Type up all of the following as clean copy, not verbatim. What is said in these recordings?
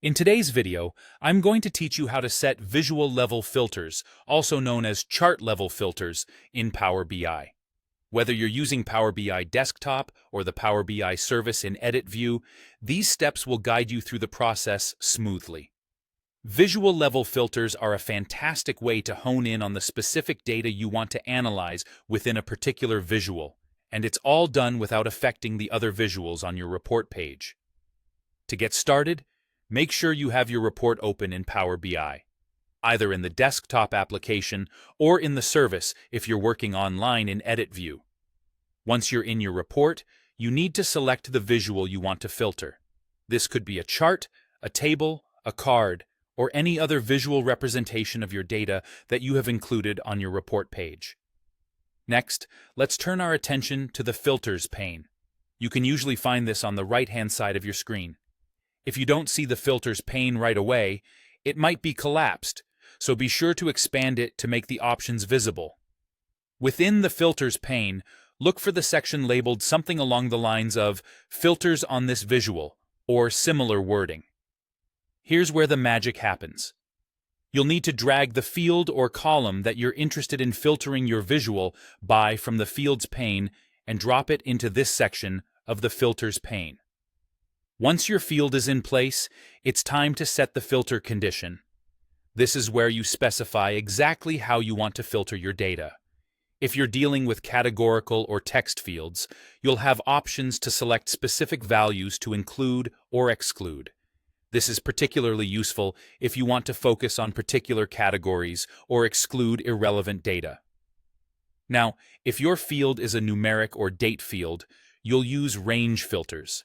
In today's video, I'm going to teach you how to set visual level filters, also known as chart level filters, in Power BI. Whether you're using Power BI Desktop or the Power BI service in Edit View, these steps will guide you through the process smoothly. Visual level filters are a fantastic way to hone in on the specific data you want to analyze within a particular visual, and it's all done without affecting the other visuals on your report page. To get started, make sure you have your report open in Power BI, either in the desktop application or in the service if you're working online in Edit View. Once you're in your report, you need to select the visual you want to filter. This could be a chart, a table, a card, or any other visual representation of your data that you have included on your report page. Next, let's turn our attention to the Filters pane. You can usually find this on the right-hand side of your screen. If you don't see the Filters pane right away, it might be collapsed, so be sure to expand it to make the options visible. Within the Filters pane, look for the section labeled something along the lines of Filters on this visual, or similar wording. Here's where the magic happens. You'll need to drag the field or column that you're interested in filtering your visual by from the Fields pane and drop it into this section of the Filters pane. Once your field is in place, it's time to set the filter condition. This is where you specify exactly how you want to filter your data. If you're dealing with categorical or text fields, you'll have options to select specific values to include or exclude. This is particularly useful if you want to focus on particular categories or exclude irrelevant data. Now, if your field is a numeric or date field, you'll use range filters.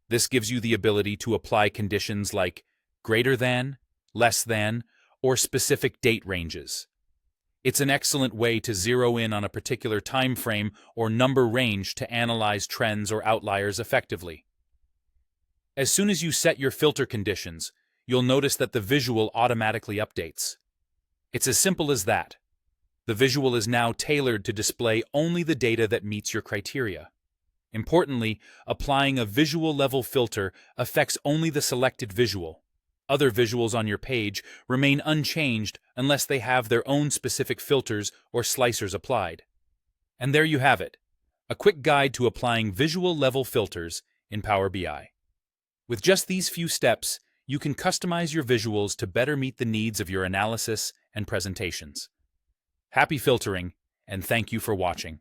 This gives you the ability to apply conditions like greater than, less than, or specific date ranges. It's an excellent way to zero in on a particular time frame or number range to analyze trends or outliers effectively. As soon as you set your filter conditions, you'll notice that the visual automatically updates. It's as simple as that. The visual is now tailored to display only the data that meets your criteria. Importantly, applying a visual level filter affects only the selected visual. Other visuals on your page remain unchanged unless they have their own specific filters or slicers applied. And there you have it, a quick guide to applying visual level filters in Power BI. With just these few steps, you can customize your visuals to better meet the needs of your analysis and presentations. Happy filtering, and thank you for watching.